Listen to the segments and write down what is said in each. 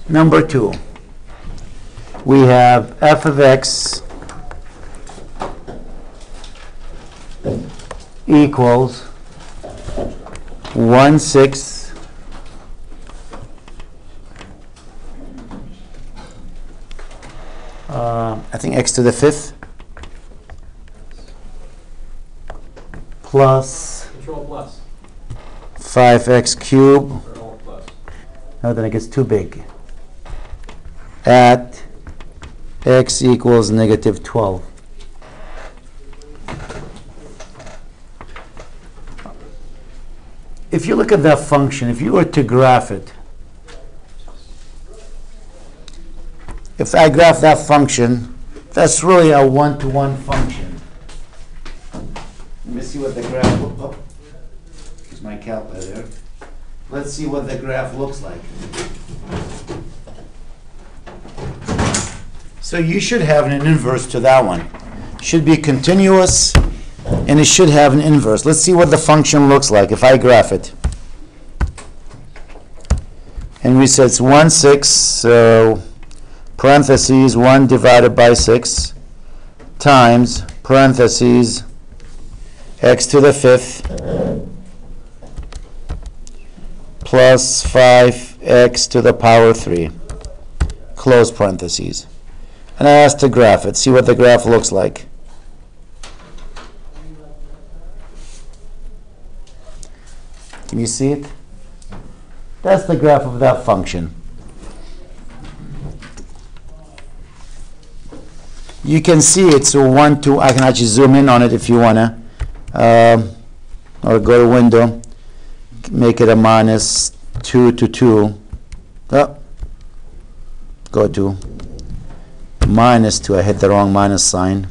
Number 2, we have f of x equals 1/6 I think x to the 5th plus Control plus. 5x cubed. Control plus. No, then it gets too big. At x equals -12. If you look at that function, if you were to graph it, if I graph that function, that's really a one-to-one function. Let me see what the graph looks like. Here's my calculator. Let's see what the graph looks like. So you should have an inverse to that one. Should be continuous, and it should have an inverse. Let's see what the function looks like if I graph it. And we said it's 1/6, so parentheses 1 divided by 6 times parentheses x to the 5th plus 5x to the power 3, close parentheses. And I asked to graph it, see what the graph looks like. Can you see it? That's the graph of that function. You can see it's a 1, 2. I can actually zoom in on it if you want to. Or go to window, make it a -2 to 2. Oh, go to -2. I hit the wrong minus sign.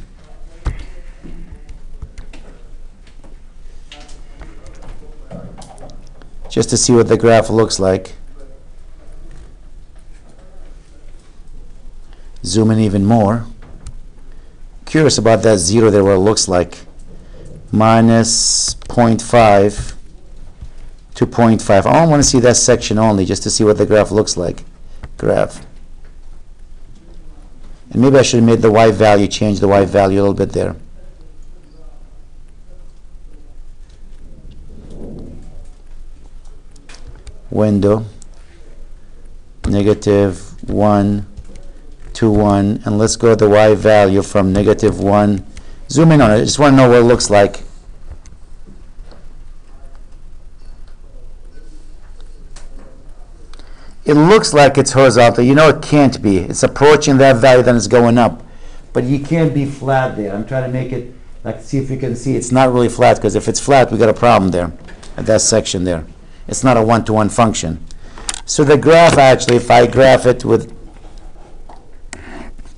Just to see what the graph looks like. Zoom in even more. Curious about that 0 there, what it looks like. -0.5 to 0.5. I want to see that section only just to see what the graph looks like. Graph. And maybe I should have made the y value, change the y value a little bit there. Window, -1 to 1, and let's go to the y value from -1. Zoom in on it. I just want to know what it looks like. It looks like it's horizontal. You know it can't be. It's approaching that value, then it's going up. But you can't be flat there. I'm trying to make it, like, see if you can see. It's not really flat, because if it's flat, we got a problem there, at that section there. It's not a one-to-one function. So the graph, actually, if I graph it with,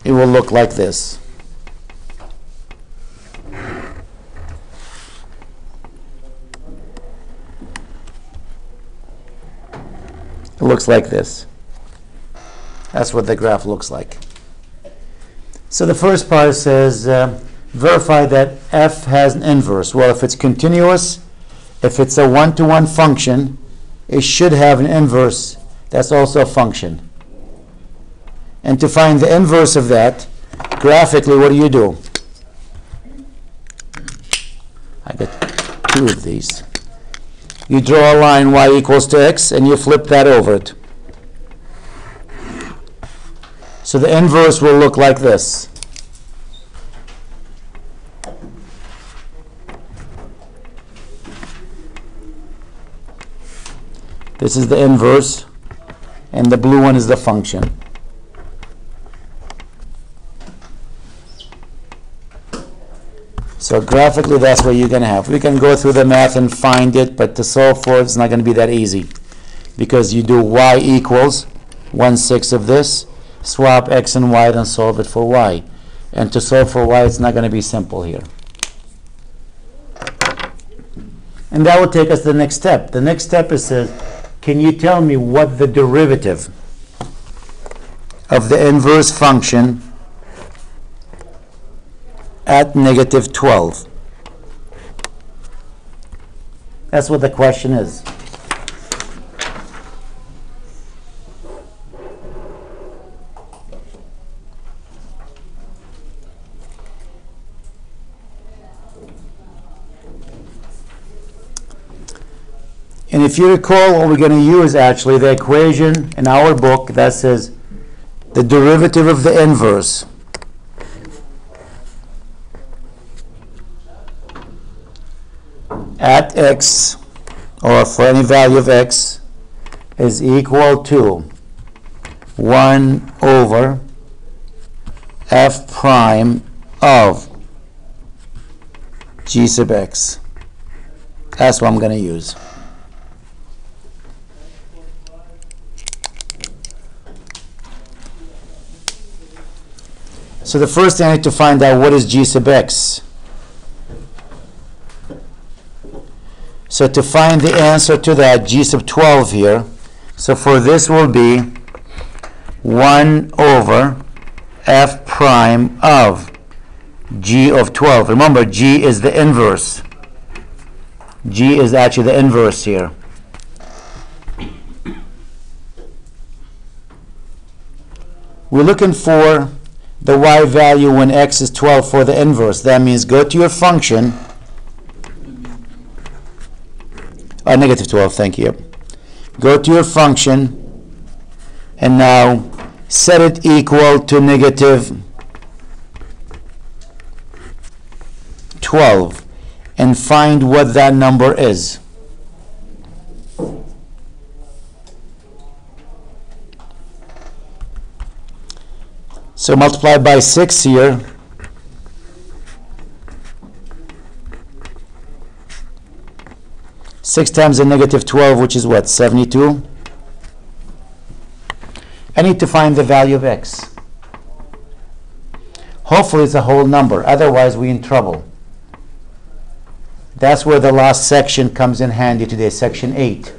it will look like this. It looks like this. That's what the graph looks like. So the first part says, verify that f has an inverse. Well, if it's continuous, if it's a one-to-one function, it should have an inverse. That's also a function. And to find the inverse of that, graphically, what do? I got 2 of these. You draw a line y equals to x, and you flip that over it. So the inverse will look like this. This is the inverse, and the blue one is the function. So graphically, that's what you're going to have. We can go through the math and find it, but to solve for it, it's not going to be that easy, because you do y equals 1/6 of this, swap x and y, then solve it for y. And to solve for y, it's not going to be simple here. And that will take us to the next step. The next step is, can you tell me what the derivative of the inverse function at -12? That's what the question is. And if you recall, what we're going to use actually the equation in our book that says the derivative of the inverse at x, or for any value of x, is equal to 1 over f prime of g sub x. That's what I'm going to use. So the first thing I need to find out, what is g sub x? So to find the answer to that, g sub 12 here, so for this will be 1 over f prime of g of 12. Remember, g is the inverse. G is actually the inverse here. We're looking for the y value when x is 12 for the inverse. That means go to your function, negative 12, thank you. Go to your function and now set it equal to negative 12 and find what that number is. So multiply by 6 here. Six times a negative 12, which is what, 72? I need to find the value of x. Hopefully it's a whole number, otherwise we're in trouble. That's where the last section comes in handy today, section 8.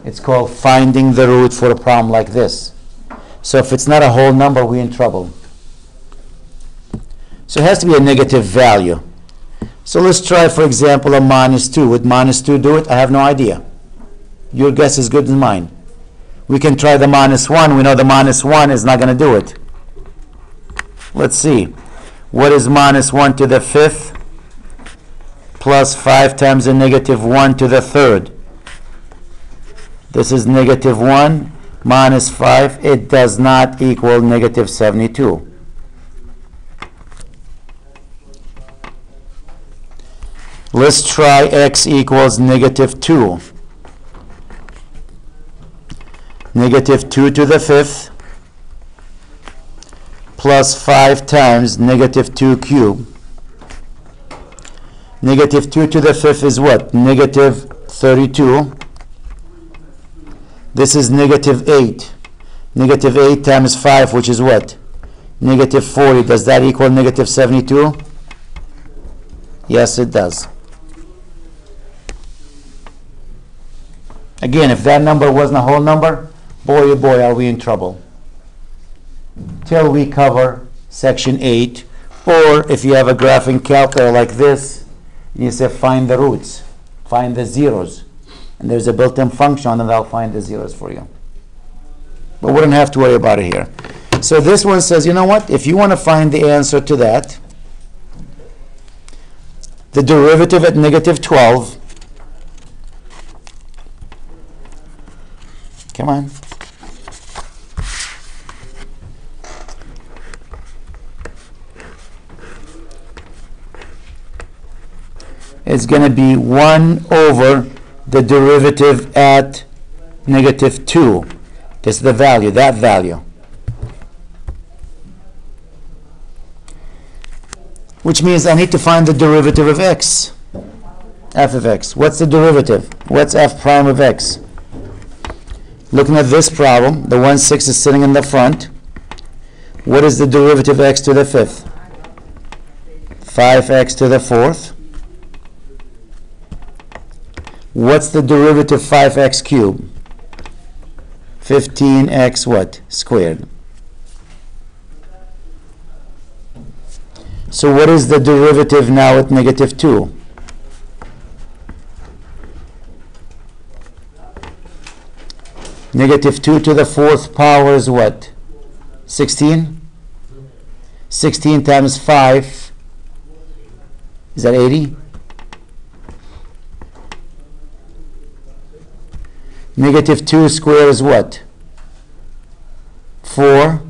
It's called finding the root for a problem like this. So if it's not a whole number, we're in trouble. So it has to be a negative value. So let's try, for example, a minus 2. Would minus 2 do it? I have no idea. Your guess is good as mine. We can try the minus 1. We know the minus 1 is not going to do it. Let's see. What is minus 1 to the 5th plus 5 times a negative 1 to the 3rd? This is negative 1 minus 5. It does not equal negative 72. Let's try x equals negative 2. Negative 2 to the 5th plus 5 times negative 2 cubed. Negative 2 to the 5th is what? Negative 32. This is negative 8. Negative 8 times 5, which is what? Negative 40. Does that equal negative 72? Yes, it does. Again, if that number wasn't a whole number, boy oh boy, are we in trouble. Till we cover section 8, or if you have a graphing calculator like this, you say find the roots, find the zeros, and there's a built-in function and that'll find the zeros for you. But we don't have to worry about it here. So this one says, you know what, if you want to find the answer to that, the derivative at negative 12, come on. It's going to be 1 over the derivative at negative 2. This is the value, that value. Which means I need to find the derivative of x. F of x. What's the derivative? What's f prime of x? Looking at this problem, the 1/6 is sitting in the front. What is the derivative of x to the 5th? 5x to the 4th. What's the derivative of 5x cubed? 15x what? Squared. So what is the derivative now at negative 2? Negative 2 to the 4th power is what? 16? 16 times 5, is that 80? Negative 2 squared is what? 4.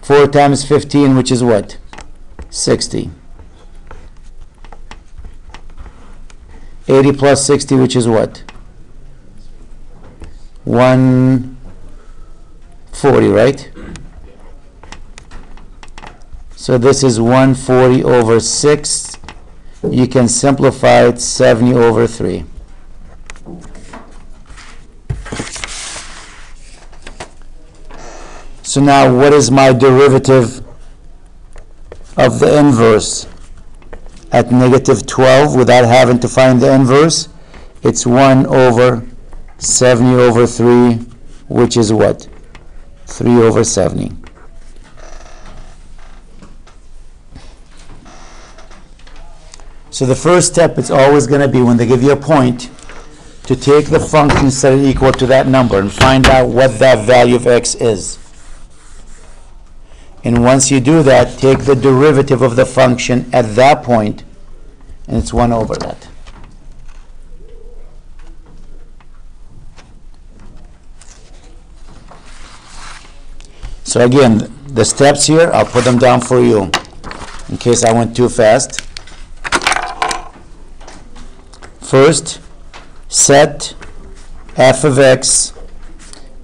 4 times 15, which is what? 60. 80 plus 60, which is what? 140, right? So this is 140 over 6. You can simplify it, 70 over 3. So now what is my derivative of the inverse at negative 12 without having to find the inverse? It's 1 over 70 over 3, which is what? 3 over 70. So the first step is always going to be, when they give you a point, to take the function, set it equal to that number, and find out what that value of x is. And once you do that, take the derivative of the function at that point, and it's 1 over that. So again, the steps here, I'll put them down for you in case I went too fast. First, set f of x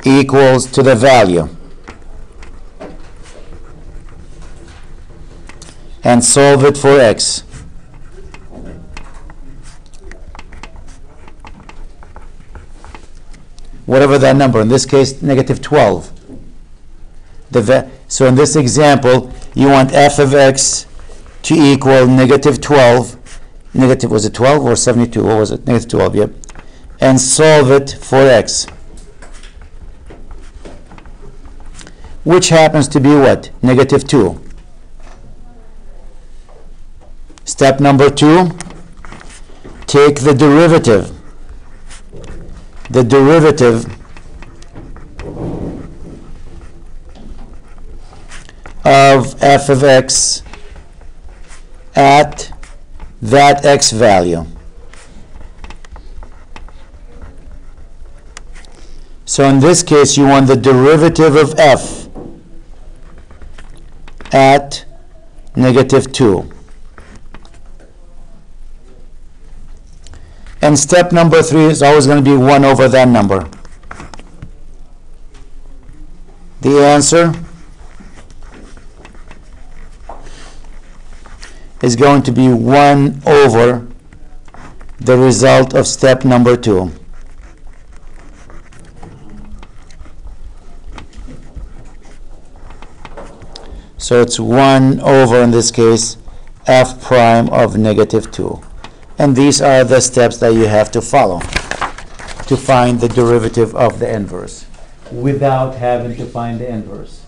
equals to the value, and solve it for x. Whatever that number, in this case, negative 12. So in this example, you want f of x to equal negative 12. Negative, was it 12 or 72? What was it? Negative 12, yep. And solve it for x, which happens to be what? Negative 2. Step number 2, take the derivative. The derivative of f of x at that x value. So in this case, you want the derivative of f at negative 2. And step number 3 is always going to be 1 over that number. The answer is going to be 1 over the result of step number 2. So it's 1 over, in this case, f prime of negative 2. And these are the steps that you have to follow to find the derivative of the inverse without having to find the inverse.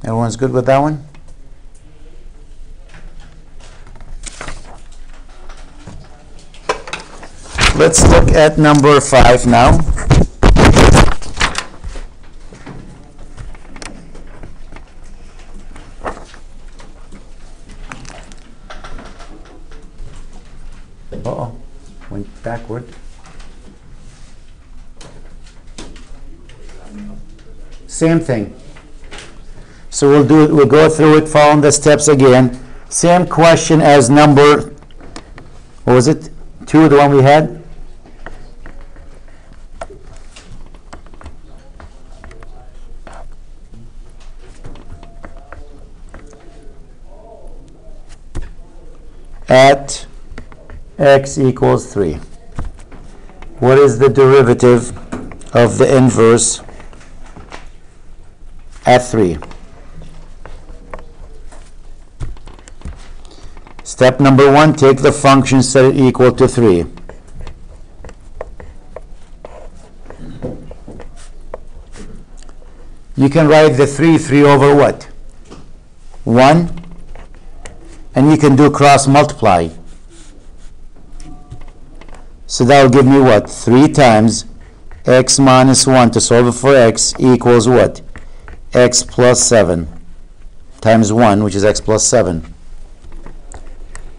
Everyone's good with that one? Let's look at number 5 now. Uh-oh, went backward. Same thing. So we'll go through it, following the steps again. Same question as number, what was it? 2, the one we had? At x equals 3. What is the derivative of the inverse at 3? Step number 1, take the function, set it equal to 3. You can write the 3 over what? 1. And you can do cross multiply. So that will give me what? 3 times x minus 1 to solve it for x equals what? X plus 7 times 1, which is x plus 7.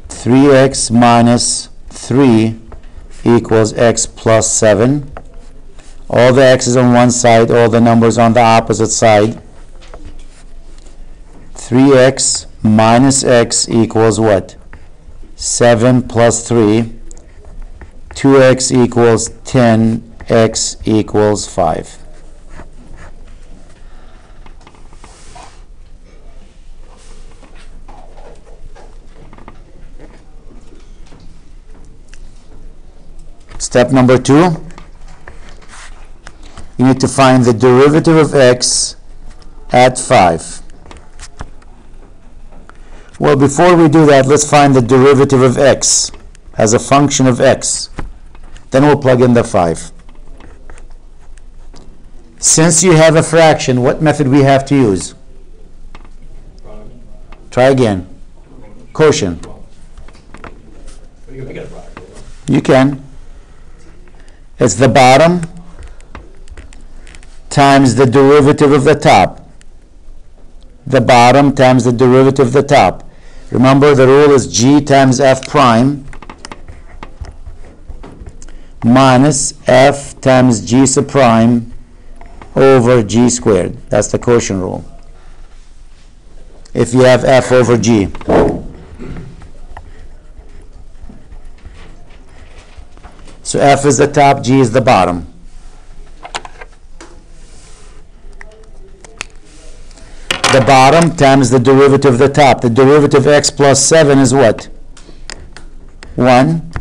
3x minus 3 equals x plus 7. All the x's on one side, all the numbers on the opposite side. 3x minus x equals what? 7 plus 3. 2x equals 10. X equals 5. Step number 2. You need to find the derivative of x at 5. Well, before we do that, let's find the derivative of x as a function of x. Then we'll plug in the 5. Since you have a fraction, what method we have to use? Try again. Quotient. You can. It's the bottom times the derivative of the top. The bottom times the derivative of the top. Remember, the rule is g times f prime minus f times g sub prime over g squared. That's the quotient rule. If you have f over g. So f is the top, g is the bottom. The bottom times the derivative of the top. The derivative of x plus 7 is what? 1.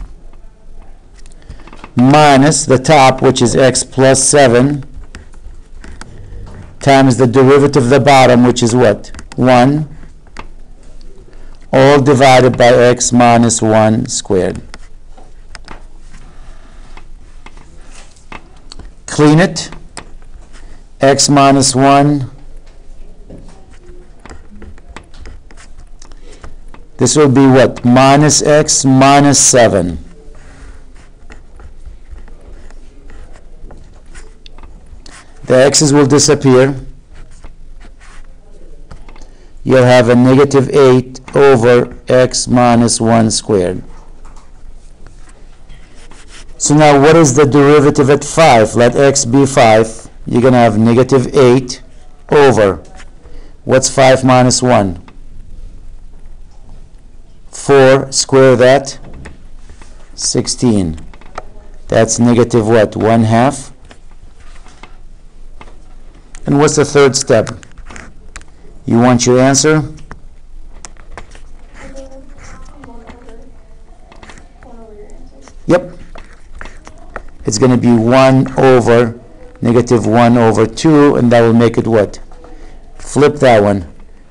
Minus the top, which is x plus 7, times the derivative of the bottom, which is what? 1. All divided by x minus 1 squared. Clean it. X minus 1. This will be what? Minus x minus 7. The x's will disappear. You'll have a negative 8 over x minus 1 squared. So now what is the derivative at 5? Let x be 5. You're going to have negative 8 over. What's 5 minus 1? 4. Square that. 16. That's negative what? 1/2. And what's the third step? You want your answer? Yep. It's going to be 1 over negative 1 over 2, and that will make it what? Flip that one.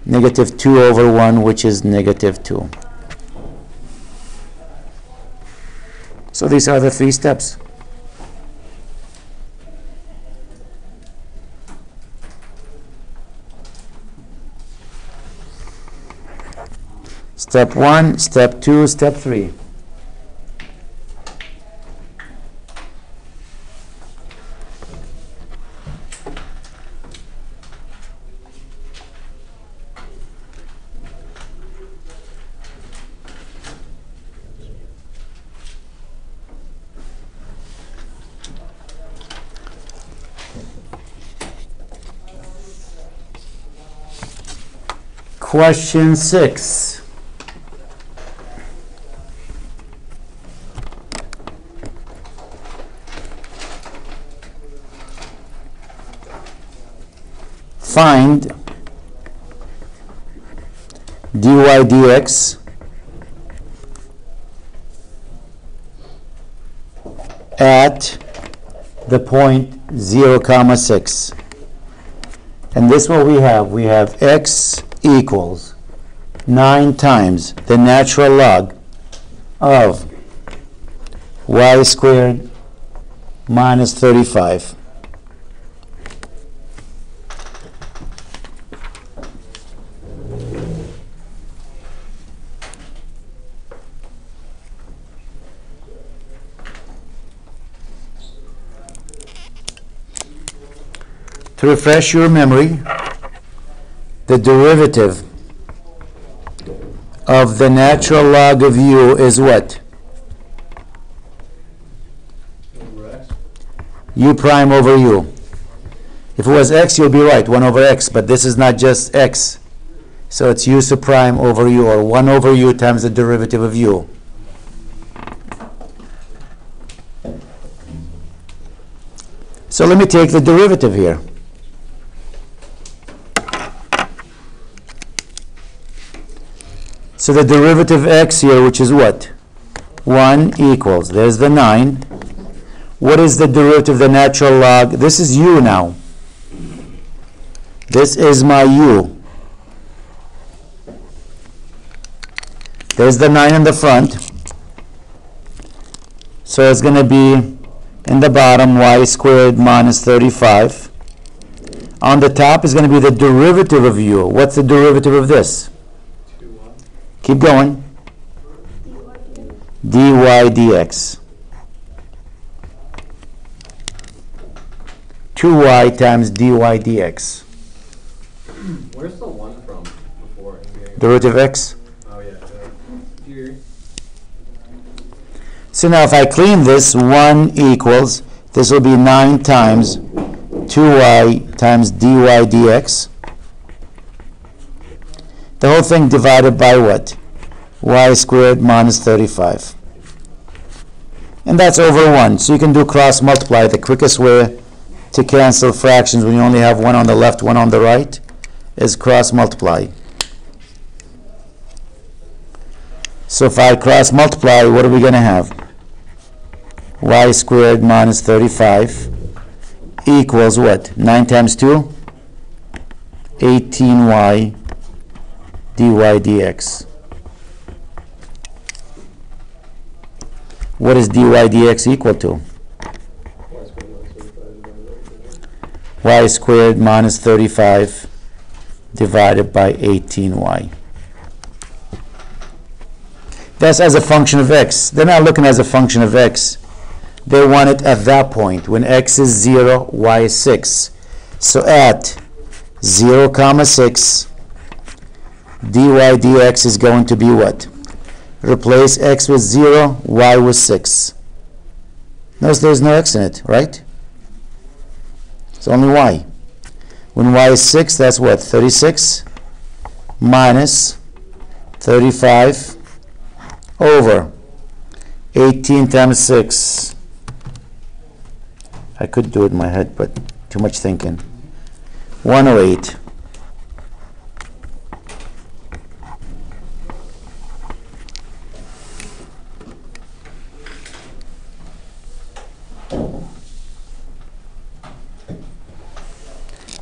Negative 2 over 1, which is negative 2. So these are the 3 steps. Step 1, step 2, step 3. Question 6. Find dy dx at the point 0, 6. And this what we have. We have x equals 9 times the natural log of y squared minus 35. To refresh your memory, the derivative of the natural log of u is what? U prime over u. If it was x, you'll be right, 1 over x, but this is not just x. So it's u sub prime over u, or 1 over u times the derivative of u. So let me take the derivative here. So the derivative x here, which is what? 1 equals, there's the 9. What is the derivative of the natural log? This is u now. This is my u. There's the 9 in the front. So it's going to be in the bottom y squared minus 35. On the top is going to be the derivative of u. What's the derivative of this? Keep going. dy dx. 2y times dy dx. Where's the 1 from before? Derivative x. Oh, yeah. Here. So now if I clean this, 1 equals, this will be 9 times 2y times dy dx. The whole thing divided by what? Y squared minus 35. And that's over 1. So you can do cross multiply. The quickest way to cancel fractions when you only have one on the left, one on the right, is cross multiply. So if I cross multiply, what are we going to have? Y squared minus 35 equals what? 9 times 2? 18y dy dx. What is dy dx equal to? Y squared minus 35 divided by 18y. That's as a function of x. They're not looking as a function of x. They want it at that point. When x is 0, y is 6. So at 0 comma 6, dy dx is going to be what? Replace x with 0, y with 6. Notice there's no x in it, right? It's only y. When y is 6, that's what? 36 minus 35 over 18 times 6. I could do it in my head, but too much thinking. 108.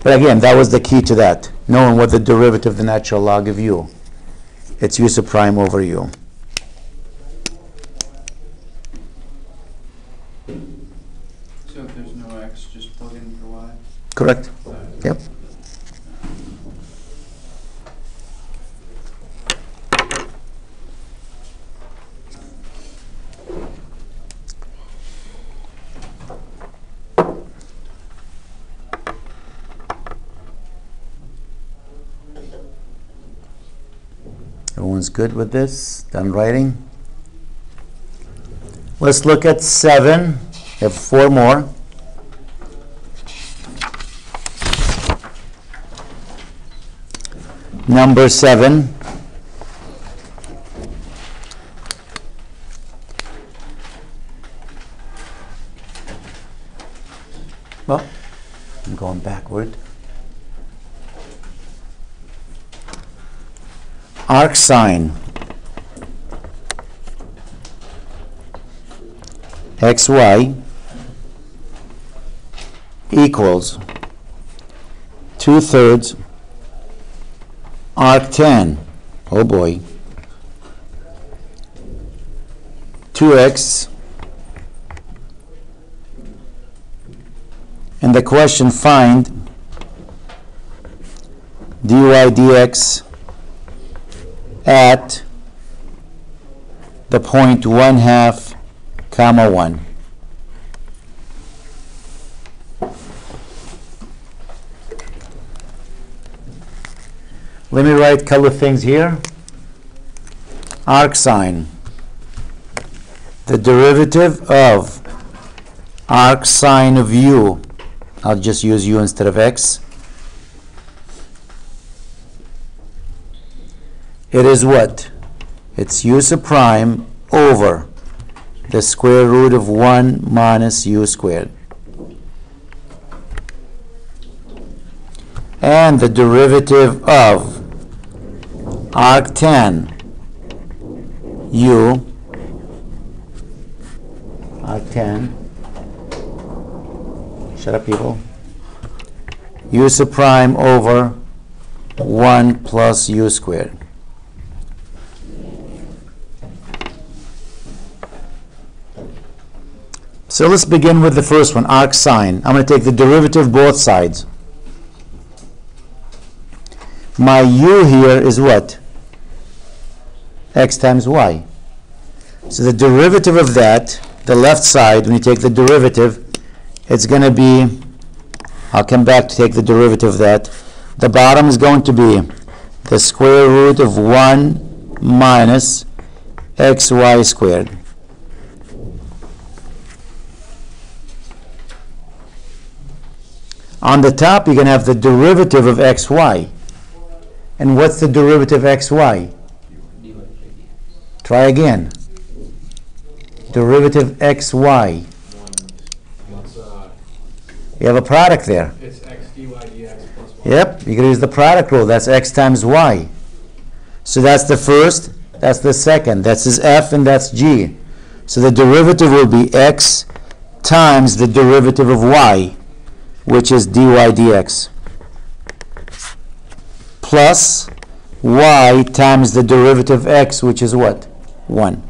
But again, that was the key to that, knowing what the derivative of the natural log of u. It's u sub prime over u. So if there's no x, just plug in for y? Correct? Yep. Everyone's good with this? Done writing? Let's look at 7. We have 4 more. Number 7. Well, I'm going backward. Arc sine xy equals 2/3 arc tan, oh boy, 2x, and the question find dy dx at the point 1/2 comma 1. Let me write a couple of things here. Arcsine. The derivative of arcsine of u, I'll just use u instead of x. It is what? It's u sub prime over the square root of 1 minus u squared. And the derivative of arctan u, arctan, shut up people, u sub prime over 1 plus u squared. So let's begin with the first one, arcsine. I'm going to take the derivative both sides. My u here is what? X times y. So the derivative of that, the left side, when you take the derivative, it's going to be, I'll come back to take the derivative of that. The bottom is going to be the square root of 1 minus xy squared. On the top, you're going to have the derivative of xy. And what's the derivative of xy? Try again. Derivative xy. You have a product there. It's x dy dx plus 1. Yep, you can use the product rule. That's x times y. So that's the first, that's the second. That's his f and that's g. So the derivative will be x times the derivative of y, which is dy dx, plus y times the derivative of x, which is what? 1.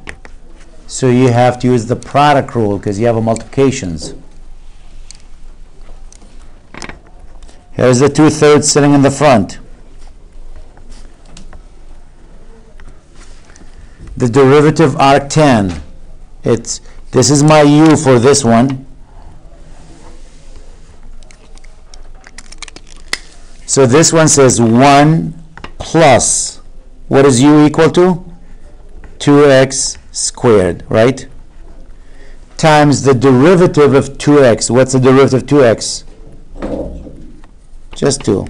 So you have to use the product rule because you have a multiplications. Here's the 2/3 sitting in the front. The derivative arctan, this is my u for this one. So this one says 1 plus, what is u equal to? 2x squared, right? Times the derivative of 2x. What's the derivative of 2x? Just 2.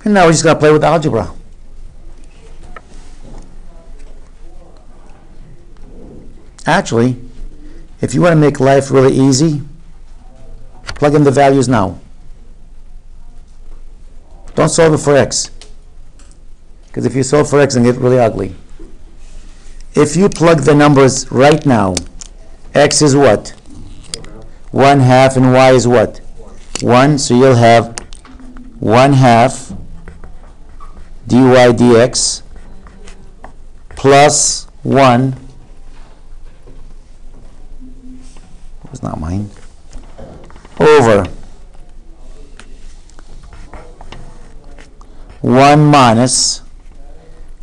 And now we just got to play with algebra. Actually, if you want to make life really easy, plug in the values now. Don't solve it for x. Because if you solve for x, it'll get really ugly. If you plug the numbers right now, x is what? 1/2 and y is what? 1. So you'll have 1/2 dy dx plus 1. It was not mine. Over 1 minus,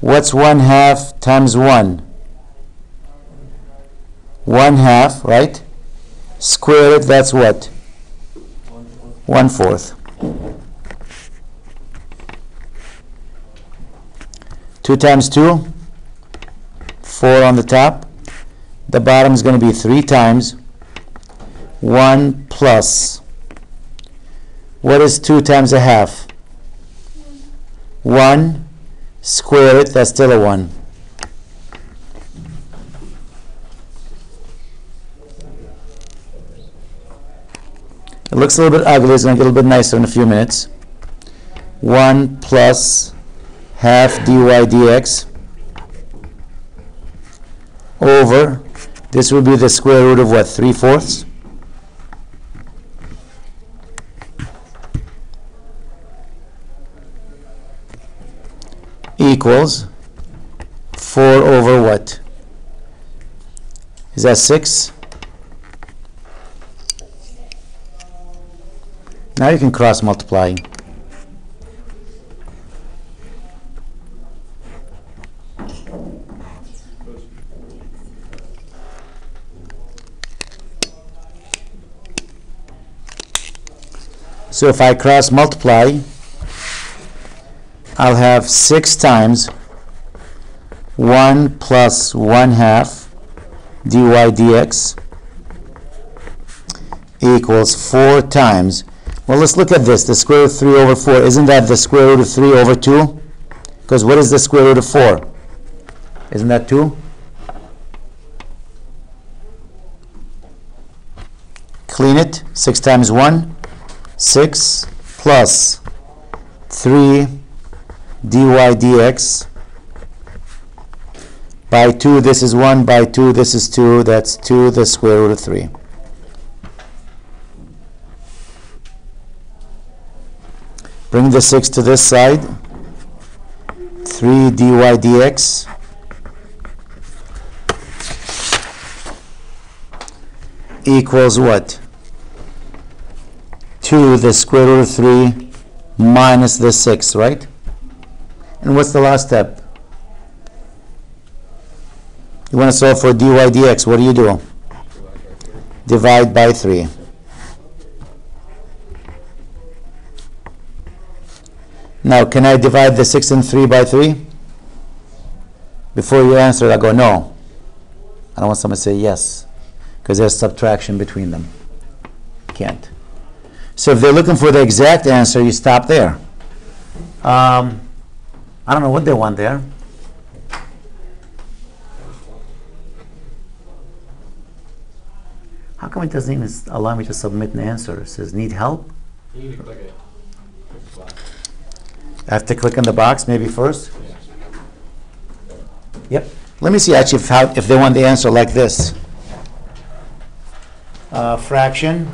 what's 1/2 times 1? 1/2, right? Square it, that's what? 1/4. 2 times 2, 4 on the top. The bottom is going to be 3 times 1 plus, what is 2 times 1/2? 1, square it, that's still a 1. It looks a little bit ugly, it's going to get a little bit nicer in a few minutes. 1 plus 1/2 dy dx over, this would be the square root of what, 3/4? Equals 4 over what? Is that 6? Now you can cross multiply. So if I cross multiply, I'll have 6 times 1 plus 1/2 dy dx equals 4 times, well, let's look at this, the square root of 3 over 4. Isn't that the square root of 3 over 2? Because what is the square root of 4? Isn't that 2? Clean it. 6 times 1, 6 plus 3 dy dx by 2, this is 1, by 2, this is 2, that's 2 the square root of 3. Bring the 6 to this side. 3 dy dx equals what? 2 the square root of 3 minus the 6, right? And what's the last step? You want to solve for dy dx. What do? Divide by 3. Now, can I divide the 6 and 3 by 3? Before you answer, I go, no. I don't want someone to say yes, because there's subtraction between them. Can't. So if they're looking for the exact answer, you stop there. I don't know what they want there. How come it doesn't even allow me to submit an answer? It says, need help? You need to click it. I have to click on the box maybe first? Yep. Let me see actually if they want the answer like this. Fraction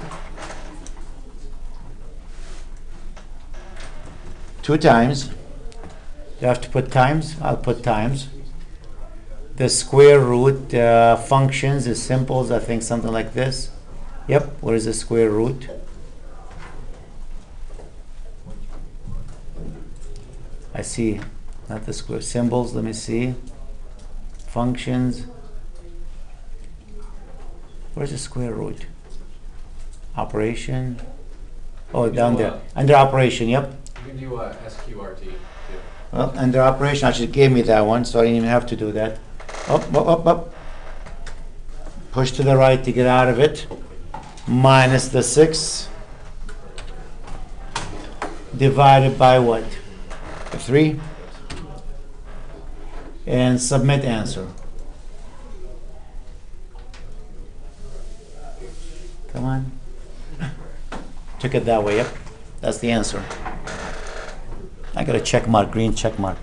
2 times. You have to put times. I'll put times. The square root functions is simples, I think something like this. Yep. What is the square root? I see, not the square symbols. Let me see. Functions. Where's the square root? Operation. Oh, down there. Under operation, yep. You can do SQRT too. Well, under operation, actually gave me that one, so I didn't even have to do that. Up, up, up, up. Push to the right to get out of it. Minus the 6. Divided by what? 3. And submit answer. Come on. Took it that way, yep. That's the answer. I got a check mark, green check mark.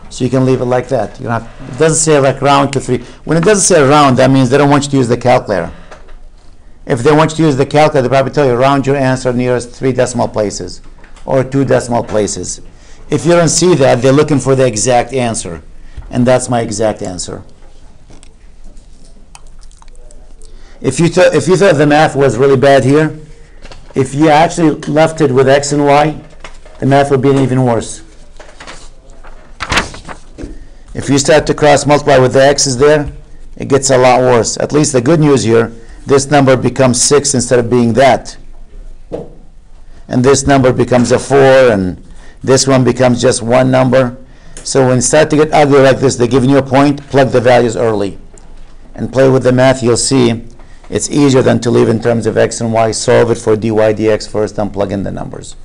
So you can leave it like that. You don't have, it doesn't say like round to 3. When it doesn't say round, that means they don't want you to use the calculator. If they want you to use the calculator, they probably tell you round your answer nearest 3 decimal places or 2 decimal places. If you don't see that, they're looking for the exact answer. And that's my exact answer. If you thought the math was really bad here, if you actually left it with x and y, the math would be even worse. If you start to cross multiply with the x's there, it gets a lot worse. At least the good news here, this number becomes 6 instead of being that. And this number becomes a 4, and this one becomes just one number. So when it starts to get ugly like this, they're giving you a point, plug the values early. And play with the math, you'll see it's easier than to leave in terms of x and y. Solve it for dy dx first, then plug in the numbers.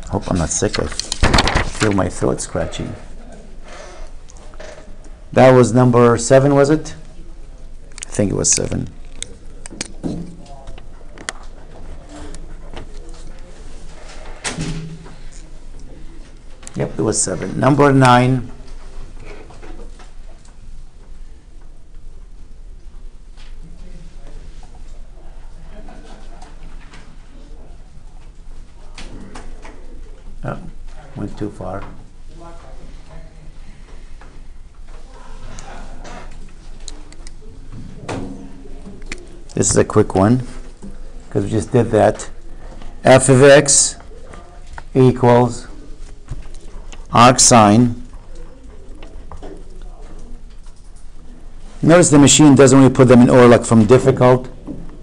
Hope I'm not sick. I feel my throat scratching. That was number 7, was it? I think it was 7. Yep, it was 7. Number 9. Oh, went too far. This is a quick one because we just did that. F of x equals arc sine. Notice the machine doesn't really put them in order like from difficult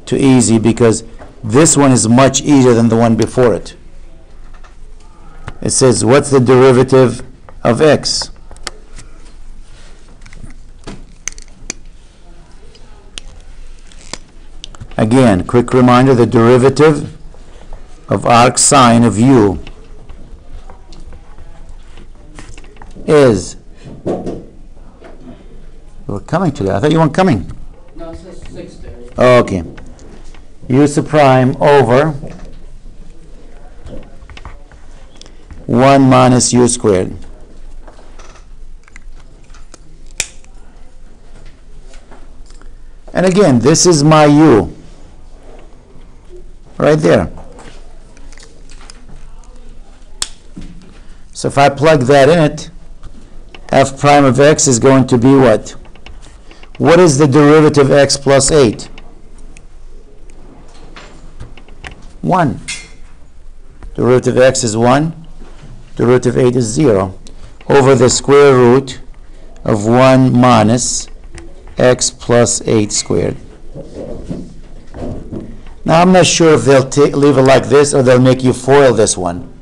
to easy because this one is much easier than the one before it. It says, what's the derivative of x? Again, quick reminder, the derivative of arc sine of u is, we're coming to that. I thought you weren't coming. No, it says 6 there. Oh, okay. U sub prime over 1 minus u squared. And again, this is my u. Right there. So if I plug that in it, f prime of x is going to be what? What is the derivative of x plus 8? 1. Derivative of x is 1. Derivative of 8 is 0. Over the square root of 1 minus x plus 8 squared. Now I'm not sure if they'll leave it like this or they'll make you FOIL this one.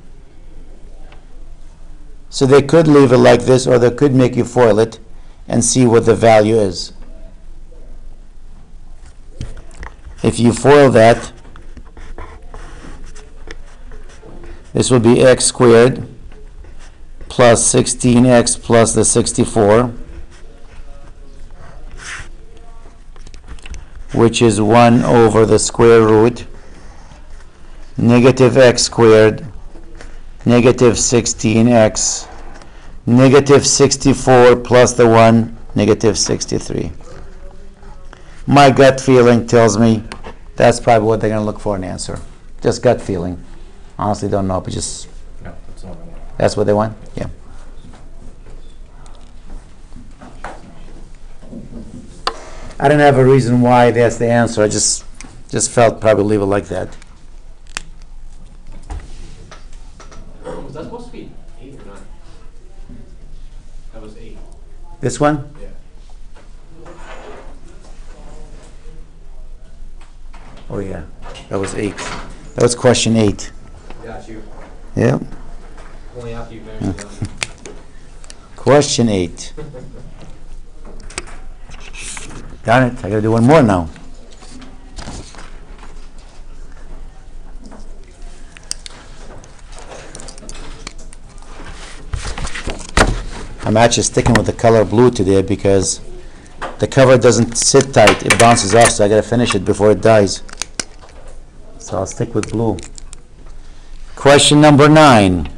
So they could leave it like this or they could make you FOIL it and see what the value is. If you FOIL that, this will be x squared plus 16x plus the 64, which is 1 over the square root, negative x squared, negative 16x, negative 64 plus the 1, negative 63. My gut feeling tells me that's probably what they're going to look for an answer. Just gut feeling. Honestly don't know, but just... No, that's not what I want. That's what they want? Yeah. I didn't have a reason why that's the answer. I just felt probably leave it like that. Was that supposed to be 8 or 9? That was 8. This one? Yeah. Oh yeah, that was 8. That was question 8. Got you. Yeah. Only after you finished it. Question 8. Darn it, I gotta do one more now. I'm actually sticking with the color blue today because the cover doesn't sit tight, it bounces off, so I gotta finish it before it dies. So I'll stick with blue. Question number 9.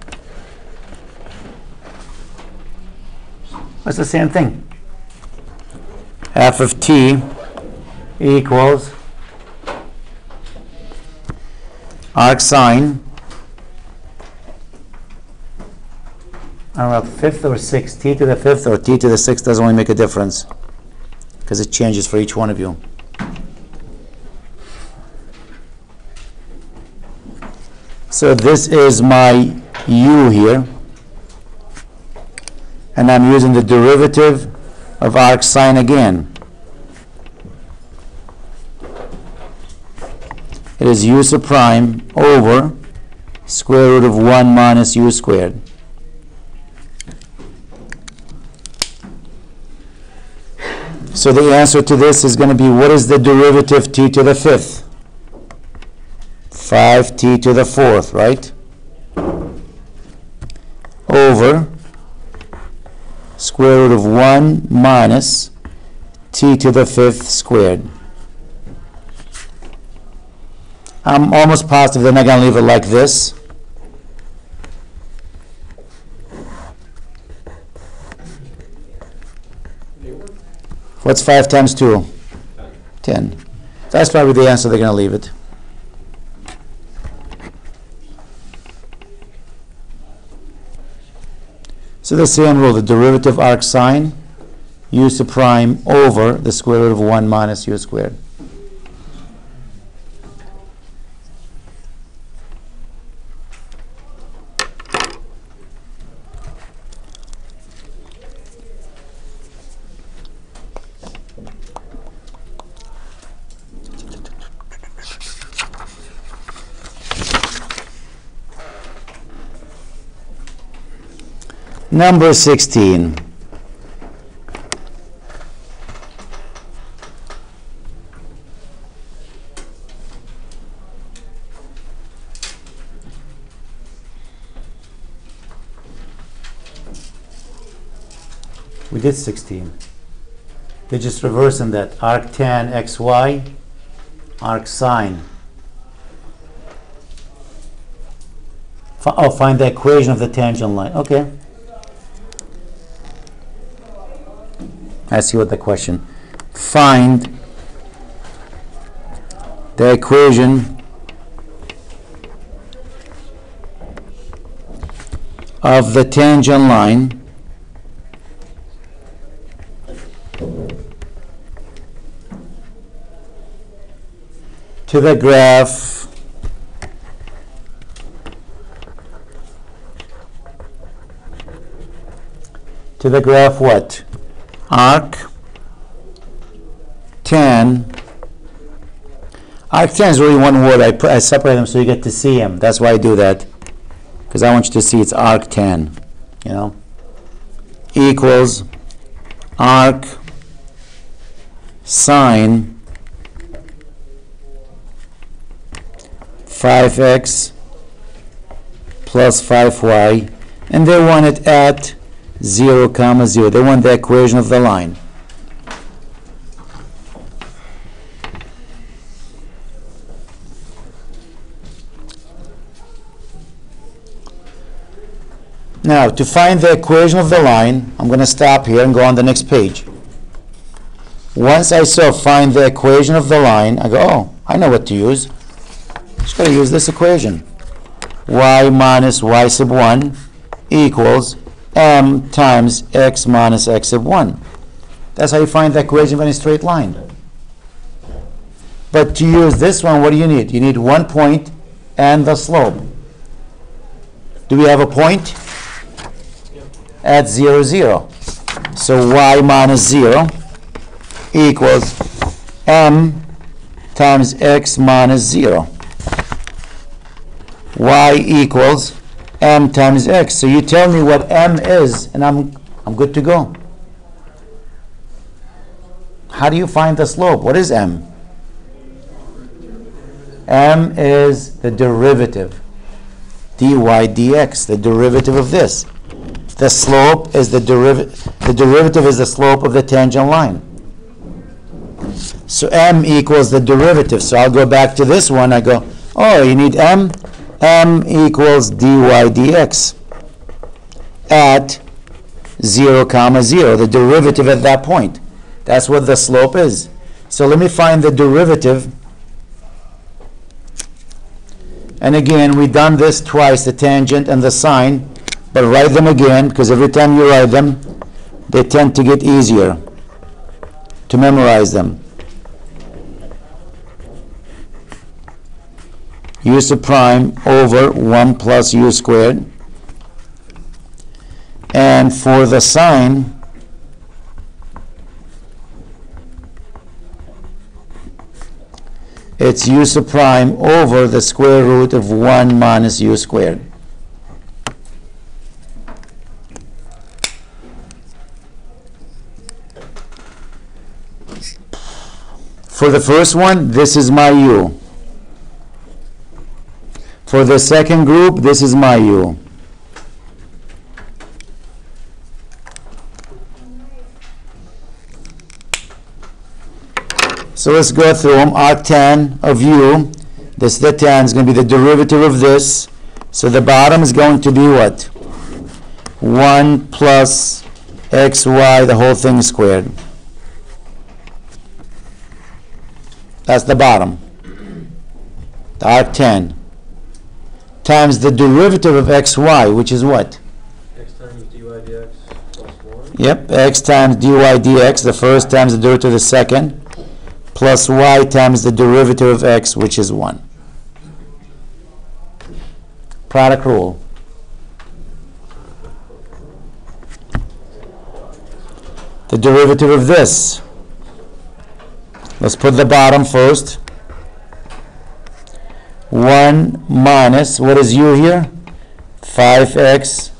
It's the same thing. F of t equals arc sine, I don't know, 5th or 6th, t to the 5th or t to the 6th doesn't really make a difference because it changes for each one of you. So this is my u here, and I'm using the derivative of arc sine again. It is u sub prime over square root of 1 minus u squared. So the answer to this is going to be, what is the derivative t to the 5th? 5t to the 4th, right? Over square root of 1 minus t to the 5th squared. I'm almost positive they're not going to leave it like this. What's 5 times 2? 10. That's probably the answer they're going to leave it. So the same rule, the derivative arc sine, u sub prime over the square root of 1 minus u squared. Number 16. We did 16. They're just reversing that. Arc tan xy, arc sine. Find the equation of the tangent line. Okay. I see what the question. Find the equation of the tangent line to the graph what? Arc tan. Arc tan is really one word. I separate them so you get to see them. That's why I do that, because I want you to see it's arc tan, you know, equals arc sine 5x plus 5y, and they want it at 0, 0. They want the equation of the line. Now, to find the equation of the line, I'm going to stop here and go on the next page. Once I find the equation of the line, I go, oh, I know what to use. Just got to use this equation. Y minus y sub 1 equals m times x minus x sub 1. That's how you find the equation of any straight line. But to use this one, what do you need? You need one point and the slope. Do we have a point? At 0, 0. So y minus 0 equals m times x minus 0. Y equals m times x. So you tell me what m is, and I'm good to go. How do you find the slope? What is m? M is the derivative, dy dx, the derivative of this. The slope is the derivative is the slope of the tangent line. So m equals the derivative. So I'll go back to this one. I go, oh, you need m. M equals dy dx at 0, 0, the derivative at that point. That's what the slope is. So let me find the derivative. And again, we've done this twice, the tangent and the sine, but write them again, because every time you write them, they tend to get easier to memorize them. U sub prime over 1 plus u squared. And for the sine, it's u sub prime over the square root of 1 minus u squared. For the first one, this is my u. For the second group, this is my u. So let's go through them. Arc tan of u, this the tan is going to be the derivative of this. So the bottom is going to be what? 1 plus xy, the whole thing squared. That's the bottom. The arc tan. Times the derivative of xy, which is what? X times dy dx plus 1. Yep, x times dy dx, the first times the derivative of the second, plus y times the derivative of x, which is 1. Product rule. The derivative of this. Let's put the bottom first. 1 minus, what is u here? 5x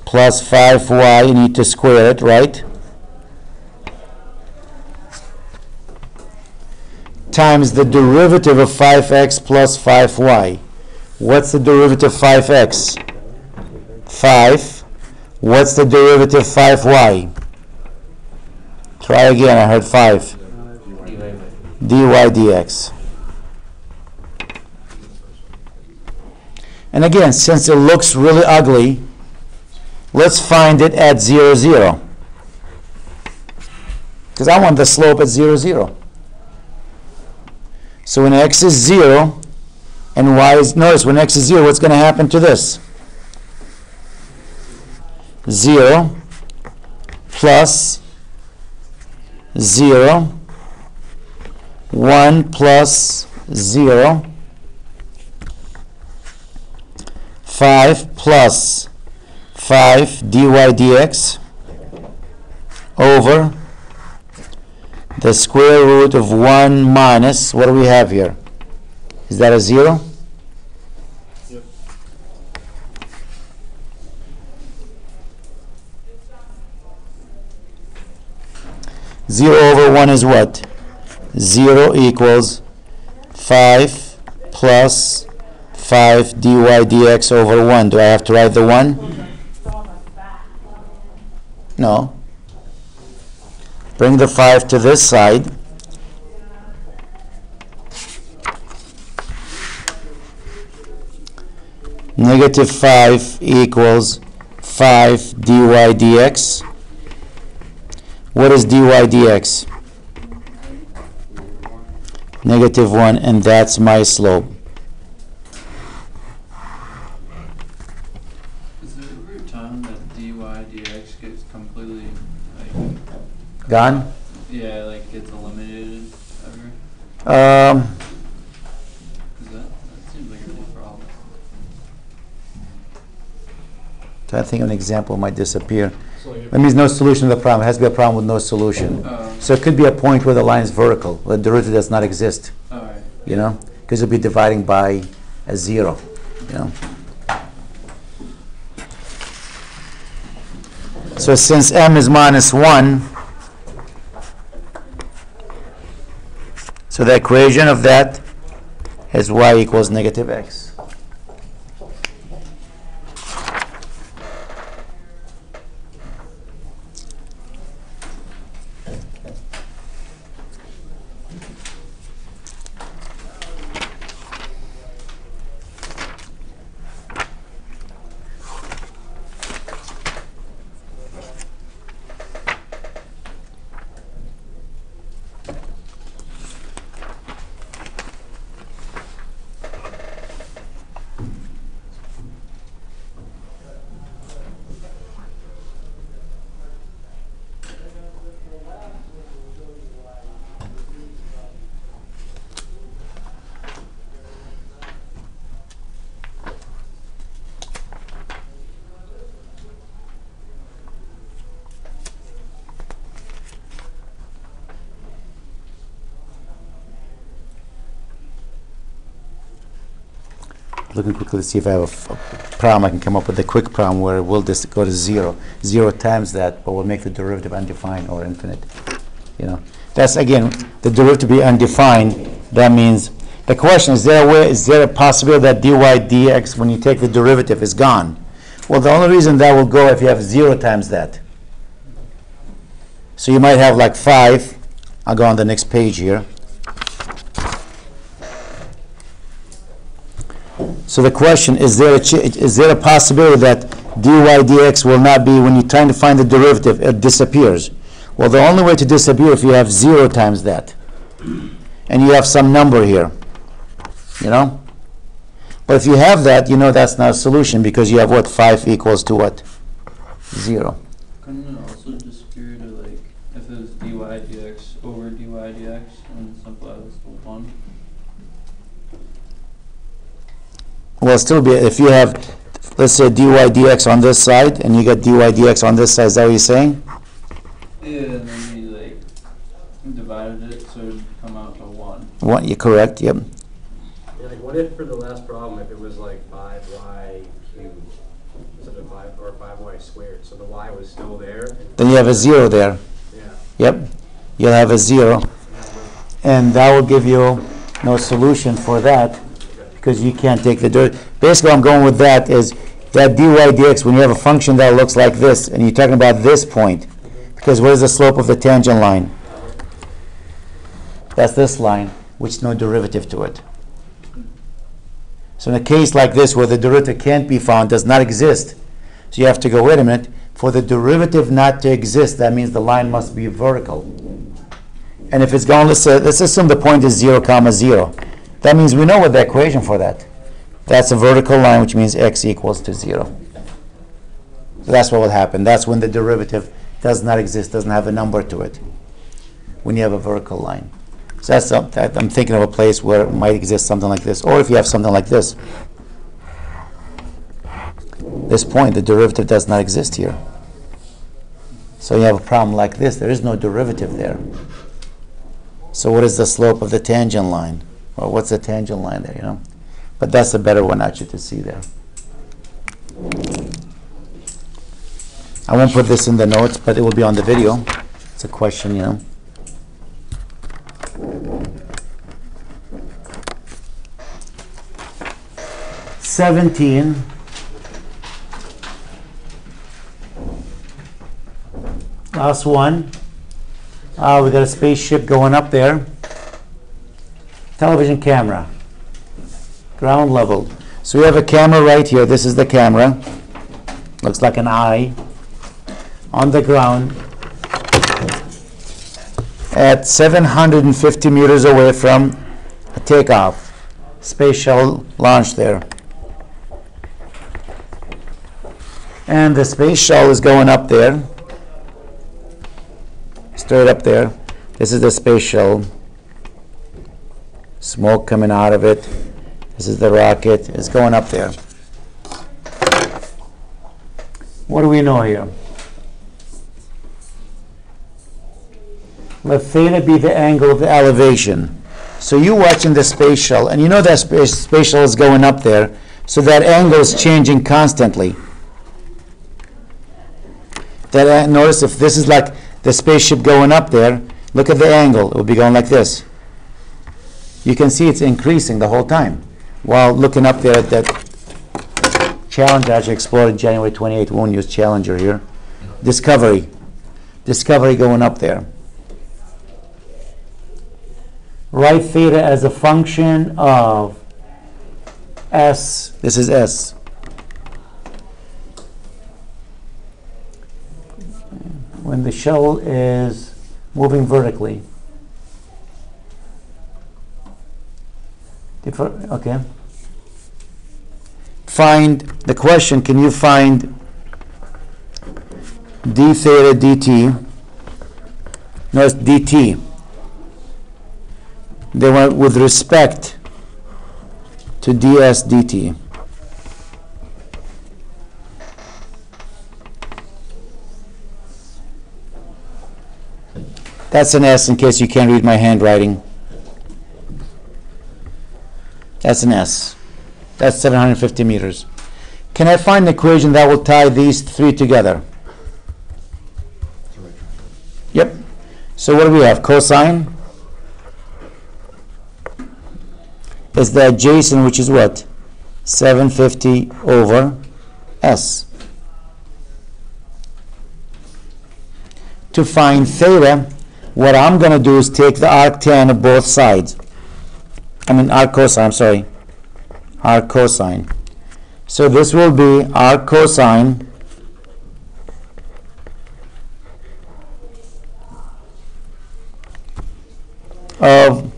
plus 5y, you need to square it, right? Times the derivative of 5x plus 5y. What's the derivative of 5x? 5. What's the derivative of 5y? Try again, I heard 5. dy dx. And again, since it looks really ugly, let's find it at 0, 0. Because I want the slope at 0, 0. So when x is 0 and y is, notice when x is 0, what's going to happen to this? 0 plus 0, 1 plus 0, 5 plus 5 dy dx over the square root of 1 minus, what do we have here? Is that a 0? Yep. Zero over 1 is what? 0 equals 5 plus 5 dy dx over 1. Do I have to write the 1? No. Bring the 5 to this side. Negative 5 equals 5 dy dx. What is dy dx? Negative 1, and that's my slope. Is there ever a time that dy dx gets completely, like, Gone? yeah, like gets eliminated ever? Because that seems like a big problem. I think an example might disappear. So like That means no solution to the problem. It has to be a problem with no solution. So it could be a point where the line is vertical, where the derivative does not exist, Alright. you know, because it'll be dividing by a 0, you know. So since m is minus 1, so the equation of that is y equals negative x. Looking quickly to see if I have a problem. I can come up with a quick problem where we'll just go to 0. 0 times that, but we'll make the derivative undefined or infinite. You know, that's again the derivative be undefined. That means the question is there a way? Is there a possibility that dy dx when you take the derivative is gone? Well, the only reason that will go if you have 0 times that. So you might have like 5. I'll go on the next page here. So the question is there a possibility that dy dx will not be, when you're trying to find the derivative, it disappears? Well, the only way to disappear if you have 0 times that, and you have some number here, you know. But if you have that, you know that's not a solution because you have what? 5 equals to what? 0. Couldn't it also disappear to, like, if it was dy dx over dy dx and simplify this to 1? Well, still be, if you have, let's say, dy dx on this side, and you get dy dx on this side, is that what you're saying? Yeah, and then you, like, divided it so it would come out to 1. What, you're correct, yep. Yeah, like what if for the last problem, if it was like 5y cubed instead of 5, or 5y squared, so the y was still there. Then you have a 0 there. Yeah. Yep. You'll have a 0. And that will give you no solution for that because you can't take the derivative. Basically, what I'm going with that is that dy dx, when you have a function that looks like this, and you're talking about this point, because what is the slope of the tangent line? That's this line, which is no derivative to it. So in a case like this where the derivative can't be found, does not exist, so you have to go, wait a minute, for the derivative not to exist, that means the line must be vertical. And if it's going, let's assume the point is 0, 0. That means we know what the equation for that. That's a vertical line, which means x equals to 0. So that's what will happen. That's when the derivative does not exist, doesn't have a number to it, when you have a vertical line. So that's I'm thinking of a place where it might exist something like this. Or if you have something like this. This point, the derivative does not exist here. So you have a problem like this. There is no derivative there. So what is the slope of the tangent line? Well, what's the tangent line there, you know? But that's a better one actually to see there. I won't put this in the notes, but it will be on the video. It's a question, you know. Last one. We got a spaceship going up there. Television camera. Ground level. So we have a camera right here. This is the camera. Looks like an eye. On the ground. At 750 meters away from a takeoff. Space shuttle launched there. And the space shuttle is going up there. Straight up there. This is the space shuttle. Smoke coming out of it. This is the rocket. It's going up there. What do we know here? Let theta be the angle of the elevation. So you're watching the space shuttle, and you know that space shuttle is going up there, so that angle is changing constantly. Notice if this is like the spaceship going up there, look at the angle. It will be going like this. You can see it's increasing the whole time. While looking up there at that Challenger, actually exploded January 28th. We won't use Challenger here. Discovery. Discovery going up there. Write theta as a function of S. This is S. When the shuttle is moving vertically. Okay. Find the question, can you find d theta dt? No, it's dt. They went with respect to ds dt. That's an S in case you can't read my handwriting. That's an S. That's 750 meters. Can I find an equation that will tie these three together? Yep. So what do we have? Cosine is the adjacent, which is what? 750 over S. To find theta, what I'm going to do is take the arctan of both sides. Arc cosine, I'm sorry. Arc cosine. So this will be arc cosine of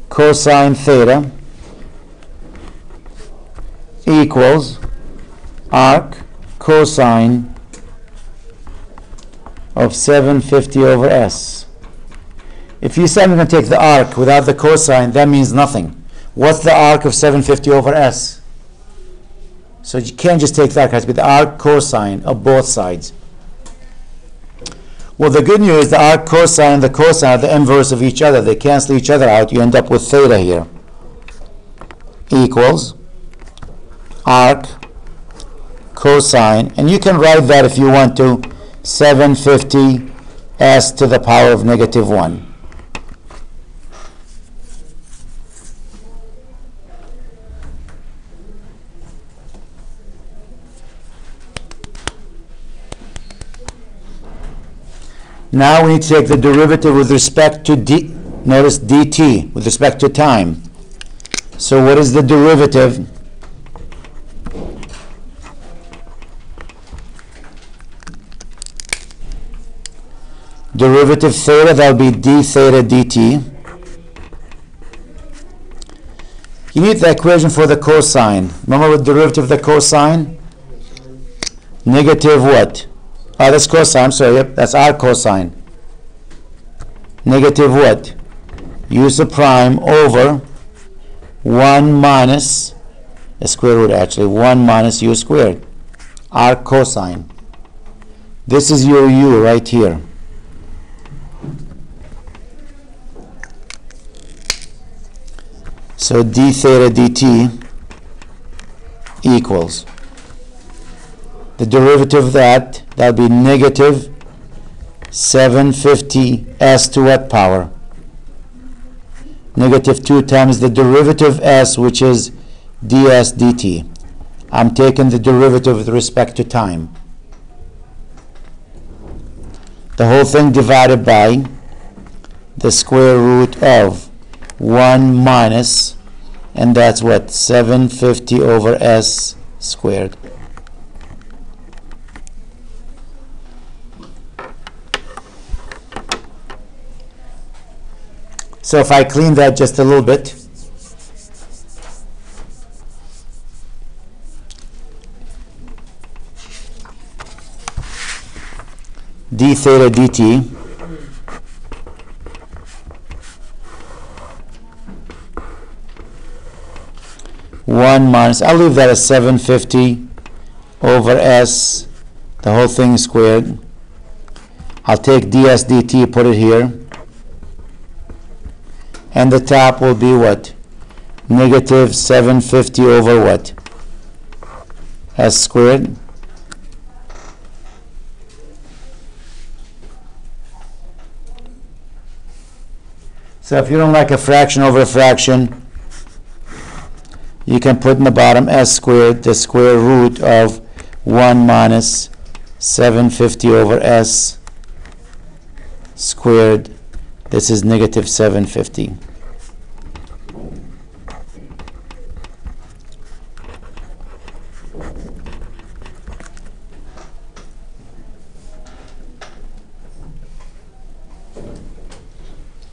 cosine theta equals arc cosine of 750 over S. If you say I'm going to take the arc without the cosine, that means nothing. What's the arc of 750 over S? So you can't just take the arc, it has to be the arc cosine of both sides. Well, the good news, the arc cosine and the cosine are the inverse of each other. They cancel each other out. You end up with theta here. Equals arc cosine, and you can write that if you want to, 750 s to the power of negative 1. Now we need to take the derivative with respect to notice dt, with respect to time. So what is the derivative? Derivative theta, that will be d theta dt. You need the equation for the cosine. Remember the derivative of the cosine? Negative what? Oh, that's cosine, sorry, yep, that's our cosine. Negative what? U sub prime over 1 minus, a square root actually, 1 minus u squared. Our cosine. This is your u right here. So d theta dt equals the derivative of that would be negative 750 s to what power? Negative 2 times the derivative s, which is ds dt. I'm taking the derivative with respect to time. The whole thing divided by the square root of 1 minus, and that's what? 750 over s squared. So if I clean that just a little bit, d theta dt one minus, I'll leave that as 750 over s, the whole thing squared. I'll take ds dt, put it here. And the top will be what? Negative 750 over what? S squared. So if you don't like a fraction over a fraction, you can put in the bottom s squared, the square root of 1 minus 750 over s squared. This is negative 750.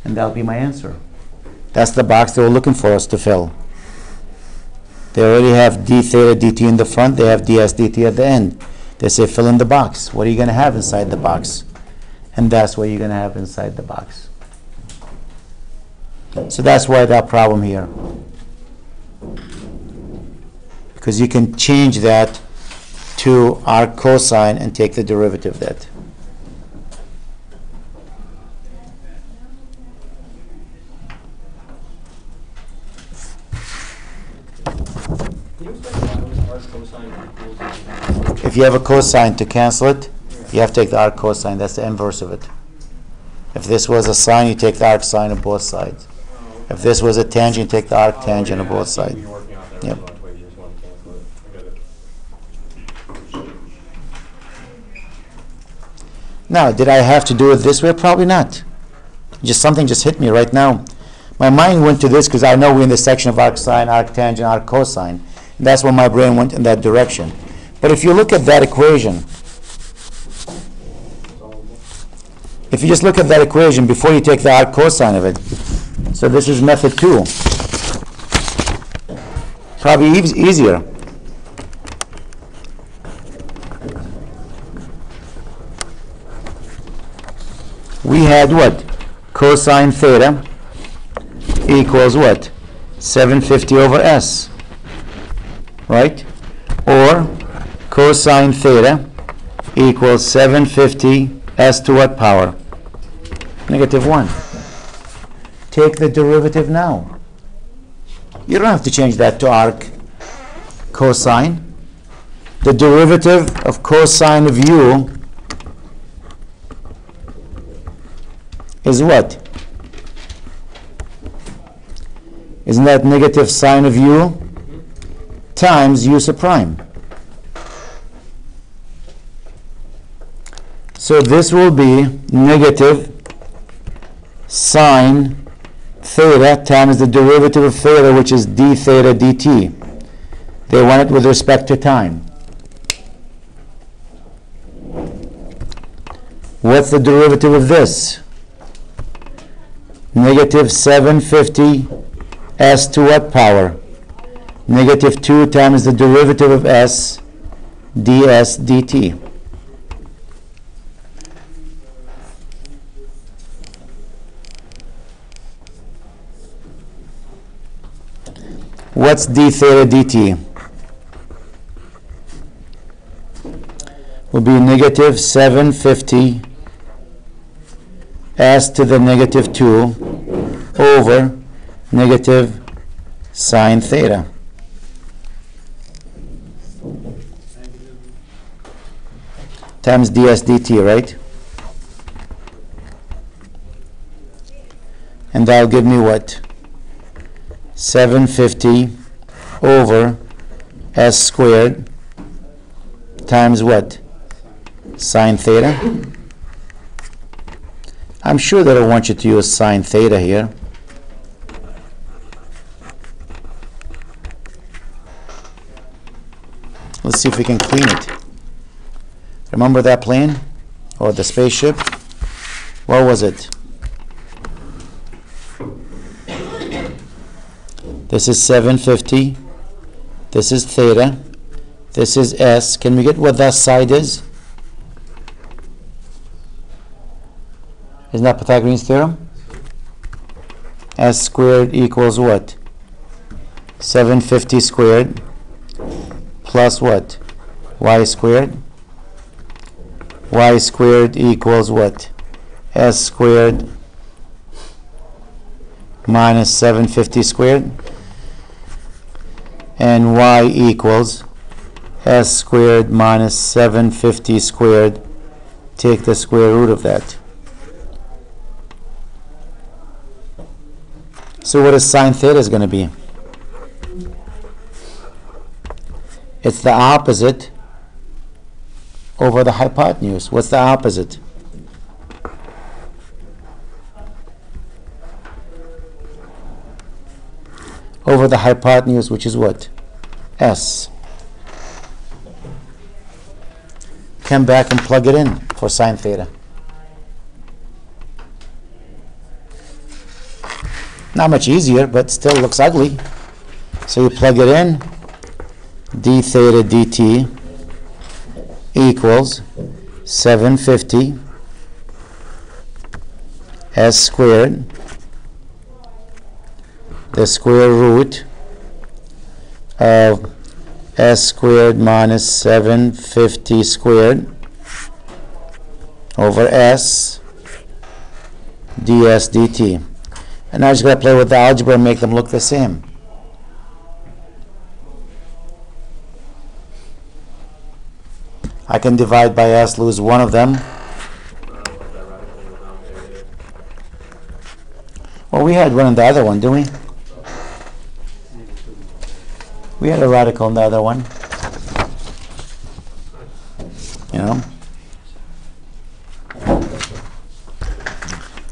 And that'll be my answer. That's the box they were looking for us to fill. They already have d theta dt in the front, they have ds dt at the end. They say fill in the box. What are you going to have inside the box? And that's what you're going to have inside the box. So that's why that problem here. Because you can change that to our cosine and take the derivative of that. If you have a cosine to cancel it, you have to take the arc cosine. That's the inverse of it. If this was a sine, you take the arc sine on both sides. If this was a tangent, you take the arc tangent on both sides. Yep. Now, did I have to do it this way? Probably not. Just something just hit me right now. My mind went to this because I know we're in the section of arc sine, arc tangent, arc cosine. And that's when my brain went in that direction. But if you look at that equation, if you just look at that equation before you take the arc cosine of it, so this is method 2. Probably easier. We had what? Cosine theta equals what? 750 over s. Right? Or cosine theta equals 750 s to what power? Negative 1. Take the derivative now. You don't have to change that to arc cosine. the derivative of cosine of u is what? Isn't that negative sine of u times u sub prime? So this will be negative sine theta times the derivative of theta, which is d theta dt. They want it with respect to time. What's the derivative of this? Negative 750 s to what power? Negative 2 times the derivative of s ds dt. What's d theta dt? Will be negative 750 s to the negative 2 over negative sine theta. Times ds dt, right? And that'll give me what? 750 over s squared times what? Sine theta. I'm sure they don't want you to use sine theta here. Let's see if we can clean it. Remember that plane? Or the spaceship? What was it? This is 750. This is theta. This is s. Can we get what that side is? Isn't that Pythagorean's theorem? S squared equals what? 750 squared plus what? Y squared. Y squared equals what? S squared minus 750 squared. And y equals s squared minus 750 squared. Take the square root of that. So what is sine theta is going to be? It's the opposite over the hypotenuse. What's the opposite? Over the hypotenuse, which is what? S. Come back and plug it in for sine theta. Not much easier, but still looks ugly. So you plug it in. D theta dt equals 750 s squared, the square root of s squared minus 750 squared over s ds dt. And now I'm just going to play with the algebra and make them look the same. I can divide by s, lose one of them. Well, we had one in the other one, didn't we? We had a radical in the other one. You know?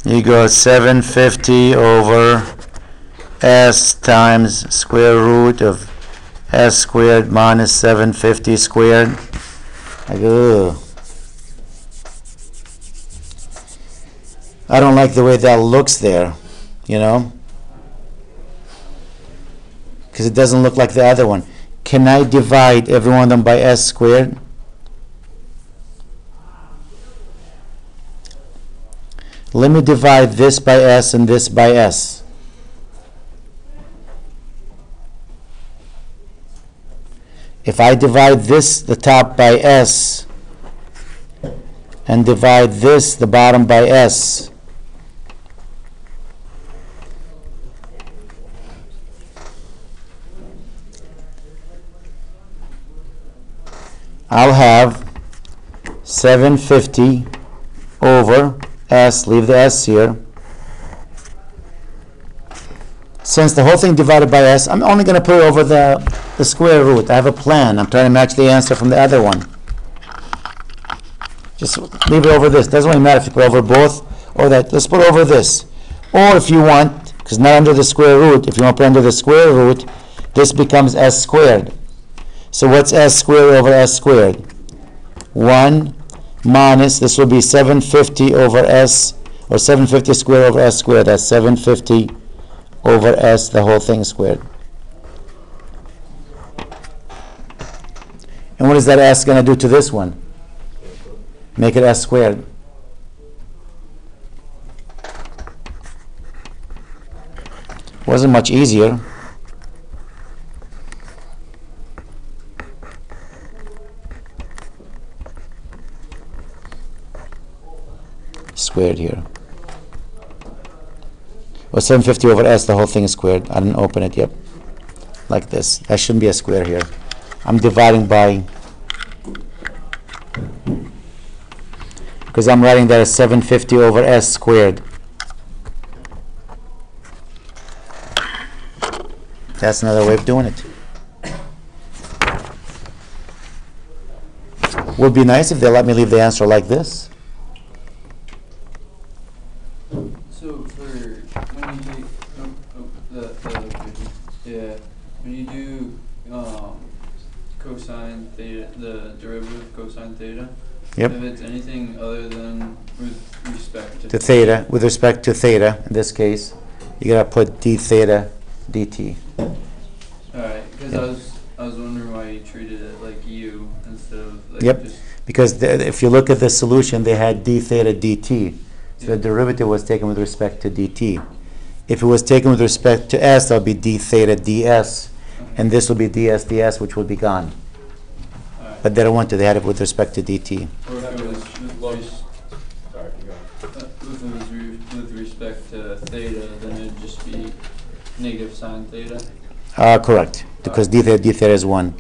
You go 750 over s times square root of s squared minus 750 squared. Like, ugh. I don't like the way that looks there, you know? Because it doesn't look like the other one. Can I divide every one of them by s squared? Let me divide this by s and this by s. If I divide this, the top, by s, and divide this, the bottom, by s, I'll have 750 over s, leave the s here. Since the whole thing divided by s, I'm only going to put it over the square root. I have a plan. I'm trying to match the answer from the other one. Just leave it over this. Doesn't really matter if you put over both or that. Let's put over this. Or if you want, because not under the square root, if you want to put under the square root, this becomes s squared. So what's s squared over s squared? 1 minus, this will be 750 over s, or 750 squared over s squared. That's 750 over s, the whole thing squared. And what is that s going to do to this one? Make it s squared. Wasn't much easier. Squared here. Or 750 over s, the whole thing is squared. I didn't open it yet. Like this. That shouldn't be a square here. I'm dividing by, because I'm writing that as 750 over s squared. That's another way of doing it. Would be nice if they let me leave the answer like this. So for when you take when you do cosine theta, the derivative of cosine theta, Yep. if it's anything other than with respect To theta, with respect to theta, in this case, you gotta put d theta dt. Alright, because Yep. I was wondering why you treated it like u instead of like Yep. just Because if you look at the solution, they had d theta dt. So the derivative was taken with respect to dt. If it was taken with respect to s, that would be d theta ds, and this will be ds ds, which will be gone. alright. But they don't want to. They had it with respect to dt. Or if it was Sorry, you go. if it was with respect to theta, then it'd just be negative sine theta. Correct, because d theta is 1.